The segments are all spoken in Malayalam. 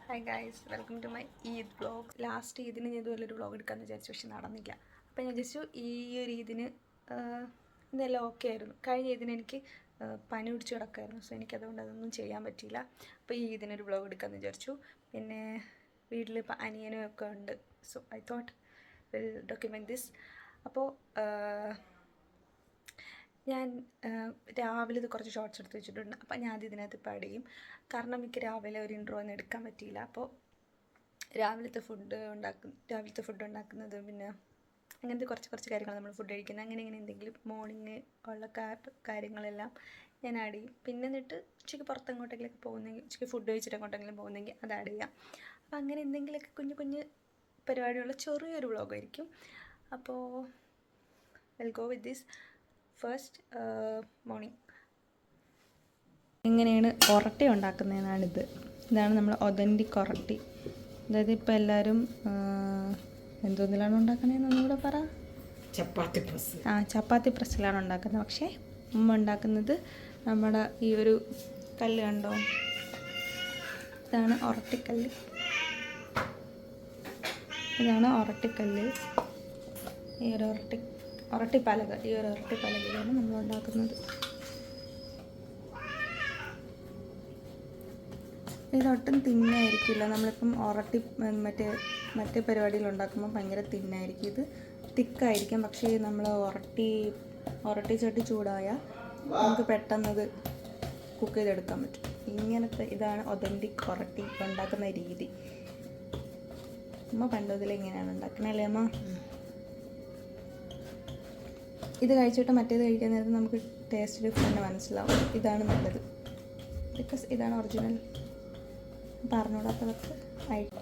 Hi guys, welcome to my Eid vlog. Last ഈദിന് ഞാൻ ഇതുപോലൊരു വ്ളോഗ് എടുക്കാമെന്ന് വിചാരിച്ചു, പക്ഷെ നടന്നില്ല. അപ്പോൾ ഞാൻ ജസ്റ്റ് ഈ ഒരു ഈദിന് ഇതെല്ലാം ഓക്കെ ആയിരുന്നു. കഴിഞ്ഞ ഈദിന് എനിക്ക് പനി പിടിച്ച് കിടക്കായിരുന്നു, സോ എനിക്കതുകൊണ്ട് അതൊന്നും ചെയ്യാൻ പറ്റിയില്ല. അപ്പോൾ ഈ ഈദിനൊരു വ്ളോഗ് എടുക്കാമെന്ന് വിചാരിച്ചു. പിന്നെ വീട്ടിൽ ഇപ്പോൾ അനിയനും ഒക്കെ ഉണ്ട്, so I thought will document this. അപ്പോൾ ഞാൻ രാവിലെ ഇത് കുറച്ച് ഷോർട്സ് എടുത്ത് വെച്ചിട്ടുണ്ട്. അപ്പോൾ ഞാൻ ഇതിനകത്ത് ഇപ്പോൾ ആഡ് ചെയ്യും. കാരണം എനിക്ക് രാവിലെ ഒരു ഇൻട്രോ ഒന്നും എടുക്കാൻ പറ്റിയില്ല. അപ്പോൾ രാവിലത്തെ ഫുഡ് ഉണ്ടാക്കുന്നത്, പിന്നെ അങ്ങനത്തെ കുറച്ച് കാര്യങ്ങൾ, നമ്മൾ ഫുഡ് കഴിക്കുന്നത്, അങ്ങനെ എന്തെങ്കിലും മോർണിംഗ് ഉള്ള കാര്യങ്ങളെല്ലാം ഞാൻ ആഡ് ചെയ്യും. പിന്നെ എന്നിട്ട് ഉച്ചയ്ക്ക് പുറത്തെങ്ങോട്ടെങ്കിലൊക്കെ പോകുന്നെങ്കിൽ, ഉച്ചയ്ക്ക് ഫുഡ് കഴിച്ചിട്ട് എങ്ങോട്ടെങ്കിലും പോകുന്നെങ്കിൽ അത് ആഡ് ചെയ്യാം. അപ്പോൾ അങ്ങനെ എന്തെങ്കിലുമൊക്കെ കുഞ്ഞു പരിപാടിയുള്ള ചെറിയൊരു വ്ളോഗായിരിക്കും. അപ്പോൾ will go with this. First morning എങ്ങനെയാണ് ഒറട്ടി ഉണ്ടാക്കുന്നതെന്നാണിത്. ഇതാണ് നമ്മൾ ഒതൻറ്റിക് ഒറട്ടി. അതായത് ഇപ്പോൾ എല്ലാവരും എന്തോന്നിലാണ് ഉണ്ടാക്കണതെന്ന് ഒന്നുകൂടെ പറ. ചപ്പാത്തി പ്രസ്സിലാണ് ഉണ്ടാക്കുന്നത്. പക്ഷേ ഉണ്ടാക്കുന്നത് നമ്മുടെ ഈ ഒരു കല്ല് കണ്ടോ, ഇതാണ് ഒറട്ടിക്കല്ല്. ഈ ഒരു ഒറട്ടിപ്പലക, ഈ ഒരു ഒറട്ടിപ്പലകയിലാണ് നമ്മൾ ഉണ്ടാക്കുന്നത്. ഇതൊട്ടും തിന്നായിരിക്കില്ല. നമ്മളിപ്പം മറ്റേ പരിപാടിയിൽ ഉണ്ടാക്കുമ്പോൾ ഭയങ്കര തിന്നായിരിക്കും. ഇത് തിക്കായിരിക്കും. പക്ഷേ നമ്മൾ ഒറട്ടി ചട്ടി ചൂടായാൽ നമുക്ക് പെട്ടെന്നത് കുക്ക് ചെയ്തെടുക്കാൻ പറ്റും. ഇതാണ് ഒതൻറ്റിക് ഒറട്ടി ഉണ്ടാക്കുന്ന രീതി. അമ്മ പണ്ടതിൽ ഇങ്ങനെയാണ് ഉണ്ടാക്കുന്നത് അല്ലേ അമ്മ? ഇത് കഴിച്ചിട്ട് മറ്റേത് കഴിക്കാൻ നേരത്ത് നമുക്ക് ടേസ്റ്റ് ഡിഫറൻറ്റ് മനസ്സിലാവും. ഇതാണ് നല്ലത്, ബിക്കോസ് ഇതാണ് ഒറിജിനൽ. പറഞ്ഞുകൂടാത്തവർക്ക് ആയിട്ട്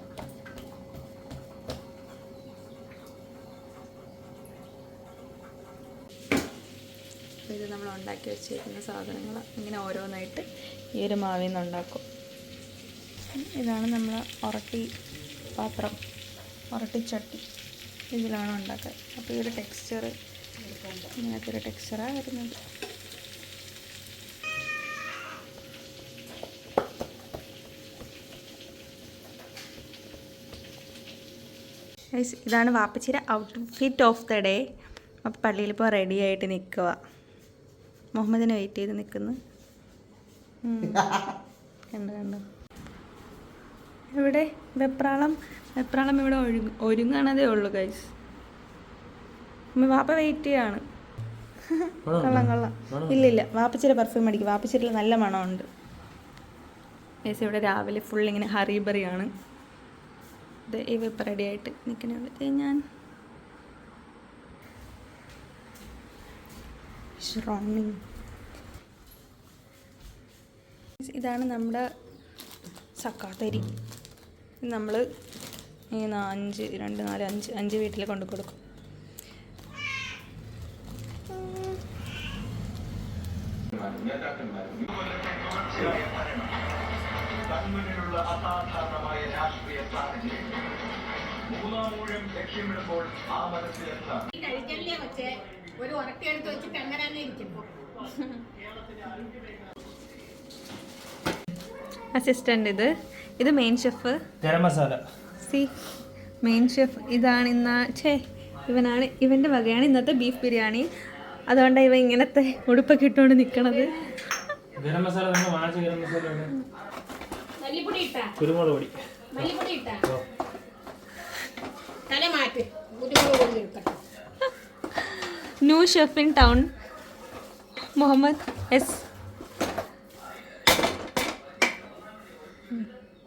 ഇത് നമ്മൾ ഉണ്ടാക്കി വെച്ചിരിക്കുന്ന സാധനങ്ങൾ ഇങ്ങനെ ഓരോന്നായിട്ട് ഈ ഒരു മാവിൽ നിന്ന് ഉണ്ടാക്കും. ഇതാണ് നമ്മൾ ഒറട്ടി പാത്രം, ഒറട്ടിച്ചട്ടി, ഇതിലാണ് ഉണ്ടാക്കുക. അപ്പോൾ ഈ ഒരു ടെക്സ്ചർ, ഇങ്ങനത്തെ ഒരു ടെക്സ്ചറാണ് വരുന്നത്. ഇതാണ് വാപ്പച്ചിയുടെ ഔട്ട്ഫിറ്റ് ഓഫ് ദ ഡേ. അപ്പോൾ പള്ളിയിൽ ഇപ്പോൾ റെഡി ആയിട്ട് നിൽക്കുക. മുഹമ്മദിനെ വെയിറ്റ് ചെയ്ത് നിൽക്കുന്നു. കണ്ടോ ഇവിടെ വെപ്രാളം ഇവിടെ ഒരുങ്ങണതേ ഉള്ളൂ ഗൈസ്. വാപ്പ വെയിറ്റ് ചെയ്യാണ്. കൊള്ളാം. ഇല്ല, വാപ്പച്ചിയുടെ പെർഫ്യൂം അടിക്കും. വാപ്പച്ചിയുടെ നല്ല മണമുണ്ട്. ഗൈസ് ഇവിടെ രാവിലെ ഫുൾ ഇങ്ങനെ ഹറിബറിയാണ്. ഇപ്പം റെഡി ആയിട്ട് നിൽക്കുന്നുണ്ട്. ഞാൻ ഇതാണ് നമ്മുടെ സക്കാത്തരി. നമ്മൾ 5 വീട്ടിൽ കൊണ്ടു കൊടുക്കും. കൺമുന്നിലുള്ള അസാധാരണമായ രാഷ്ട്രീയ സാഹചര്യം മൂന്നാമൂഴം ലക്ഷ്യമിടുമ്പോൾ ആ മനസ്സിലെത്താൻ ഒരു ഉറക്കെടുത്ത് വെച്ചിട്ട് അങ്ങനെ ഇരിക്കുന്നു. അസിസ്റ്റന്റ് ഇത് main chef, garam masala. Main chef ഇതാണ്. ഇവൻ്റെ വകയാണ് ഇന്നത്തെ ബീഫ് ബിരിയാണി. അതുകൊണ്ടാണ് ഇവ ഇങ്ങനത്തെ ഉടുപ്പൊക്കെ ഇട്ടുകൊണ്ട് നിൽക്കണത്. ഗരം മസാല കുരുമുളക് പൊടി, new chef in town Muhammad S.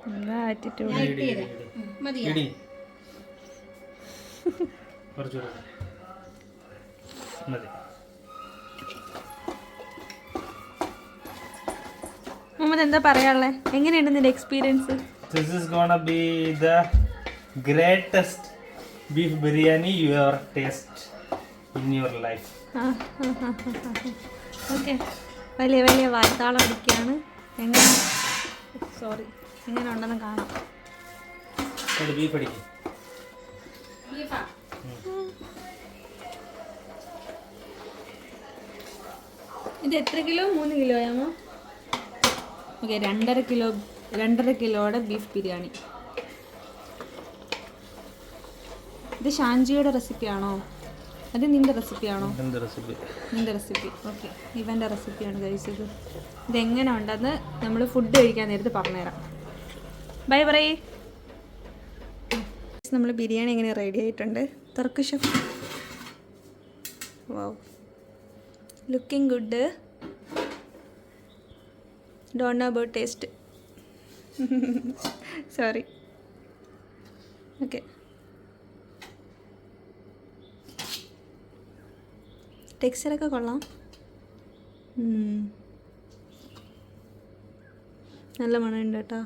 എന്താ ആറ്റിറ്റ്യൂഡ്. മുഹമ്മദ് എന്താ പറയാനുള്ളത്? എങ്ങനെയുണ്ട് നിന്റെ experience? This is gonna be the greatest beef biryani you ever taste in your life. Okay, വലിയ വായ്ത്താളം അടിക്കുകയാണ്. എങ്ങനെ ഉണ്ടെന്ന് കാണാം. ബീഫ് അടിക്കും. ഇത് എത്ര കിലോ? 3 കിലോയാമോ? ഓക്കെ, 2.5 കിലോ 2.5 കിലോയുടെ ബീഫ് ബിരിയാണി. ഇത് ഷാൻജിയുടെ റെസിപ്പിയാണോ, അത് നിൻ്റെ റെസിപ്പിയാണോ? നിൻ്റെ റെസിപ്പി. ഓക്കെ, ഇവൻ്റെ റെസിപ്പിയാണ് ഗൈസ്. ഇതെങ്ങനെ ഉണ്ടെന്ന് നമ്മൾ ഫുഡ് കഴിക്കാൻ നേരത്ത് പറഞ്ഞുതരാം. ബൈ പറയേ. നമ്മൾ ബിരിയാണി എങ്ങനെ റെഡി ആയിട്ടുണ്ട്. തുറക്കു chef. Wow, looking good. Don't know about taste. Sorry. Okay, ടെക്സ്ചറൊക്കെ കൊള്ളാം. നല്ല മണമുണ്ട് കേട്ടോ.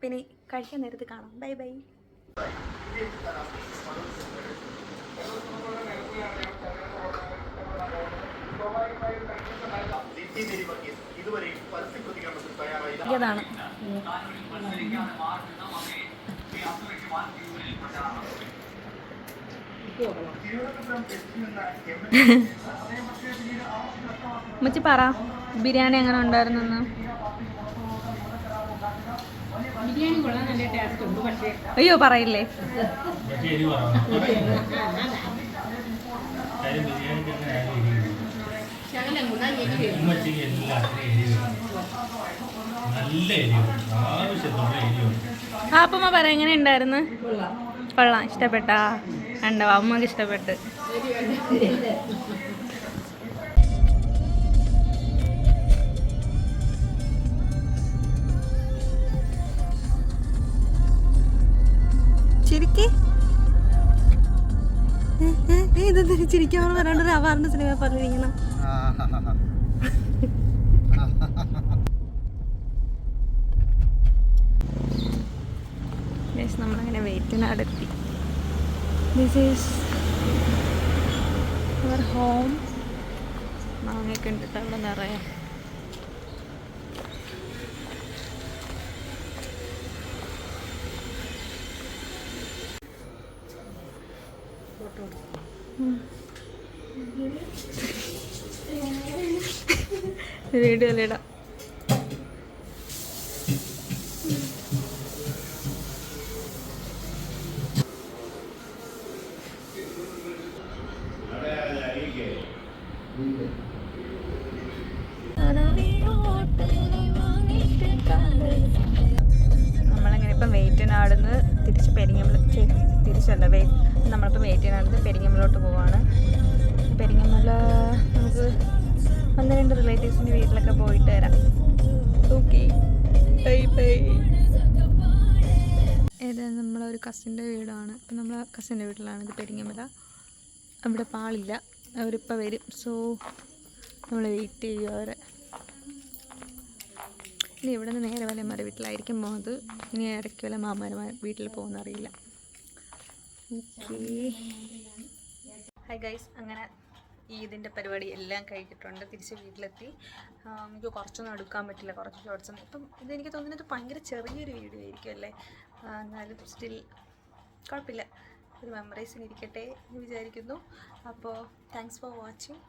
പിന്നെ കഴിക്കാൻ നേരത്ത് കാണാം. Bye bye. ഇതാണ് ഉമ്മച്ചി പറ, ബിരിയാണി എങ്ങനെ ഉണ്ടായിരുന്നെന്ന്. ബിരിയാണി കൊള്ളാൻ നല്ല ടേസ്റ്റ് ഉണ്ട്. പക്ഷേ അയ്യോ പറയില്ലേ. ശകലം ഗുണം എനിക്ക് അപ്പമ്മ പറ എങ്ങനെ ഉണ്ടായിരുന്നു. കൊള്ളാം, ഇഷ്ടപ്പെട്ടാ? കണ്ടോ, അമ്മക്ക് ഇഷ്ടപ്പെട്ട്. ചിരിക്ക്. ഇതെന്താ ചിരിക്കാൻ പറയാണ്ട് ഒരു അവാർഡ് സിനിമ പറഞ്ഞിരിക്കണം. നമ്മളങ്ങനെ വേറ്റനാടെത്തി. This is our home. മാങ്ങയൊക്കെ ഉണ്ടിട്ട് അവിടെ നിറയെ. വീഡിയോയിലിടാം. നമ്മളങ്ങനെ ഇപ്പം വേറ്റനാടുന്ന് തിരിച്ച് തിരിച്ചല്ല നമ്മളിപ്പോൾ വേറ്റനാടുന്ന് പെരിങ്ങമലോട്ട് പോവാണ്. പെരിങ്ങമല നമുക്ക് 1-2 റിലേറ്റീവ്സിൻ്റെ വീട്ടിലൊക്കെ പോയിട്ട് വരാം. Okay, bye bye. ഏതായാലും നമ്മളൊരു കസിൻ്റെ വീടാണ്. അപ്പം നമ്മൾ കസിൻ്റെ വീട്ടിലാണ്. ഇത് പെരിങ്ങമല. അവിടെ പാളില്ല, അവരിപ്പോൾ വരും. സോ നമ്മൾ വെയിറ്റ് ചെയ്യുക അവരെ. ഇനി ഇവിടെ നിന്ന് നേരെ വല്ലമാരെ വീട്ടിലായിരിക്കും പോകുന്നത്. ഇനി ഇടയ്ക്ക് വല്ല മാമാരെ വീട്ടിൽ പോകുന്നറിയില്ല. Okay, hi guys. അങ്ങനെ ഇതിൻ്റെ പരിപാടി എല്ലാം കഴിഞ്ഞിട്ടുണ്ട്. തിരിച്ച് വീട്ടിലെത്തി. എനിക്ക് കുറച്ചൊന്നും എടുക്കാൻ പറ്റില്ല, കുറച്ച് ഷോർട്സ്. ഇപ്പം ഇതെനിക്ക് തോന്നുന്നത് ഭയങ്കര ചെറിയൊരു വീഡിയോ ആയിരിക്കും അല്ലേ. എന്നാലും സ്റ്റിൽ കുഴപ്പമില്ല, ഒരു മെമ്മറീസിന് ഇരിക്കട്ടെ എന്ന് വിചാരിക്കുന്നു. അപ്പോൾ താങ്ക്സ് ഫോർ വാച്ചിങ്.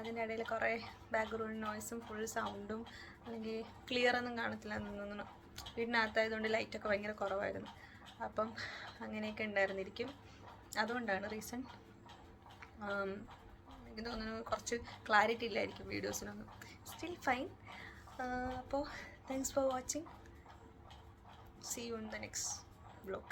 അതിൻ്റെ ഇടയിൽ കുറേ ബാക്ക്ഗ്രൗണ്ട് നോയ്സും ഫുൾ സൗണ്ടും അല്ലെങ്കിൽ ക്ലിയർ ഒന്നും കാണത്തില്ല എന്ന് തോന്നുന്നു. വീടിനകത്തായതുകൊണ്ട് ലൈറ്റൊക്കെ ഭയങ്കര കുറവായിരുന്നു. അപ്പം അങ്ങനെയൊക്കെ ഉണ്ടായിരുന്നിരിക്കും. അതുകൊണ്ടാണ് റീസൺ. എനിക്ക് തോന്നുന്നു കുറച്ച് ക്ലാരിറ്റി ഇല്ലായിരിക്കും വീഡിയോസിനൊന്നും. Still fine. അപ്പോൾ thanks for watching. See you in the next vlog.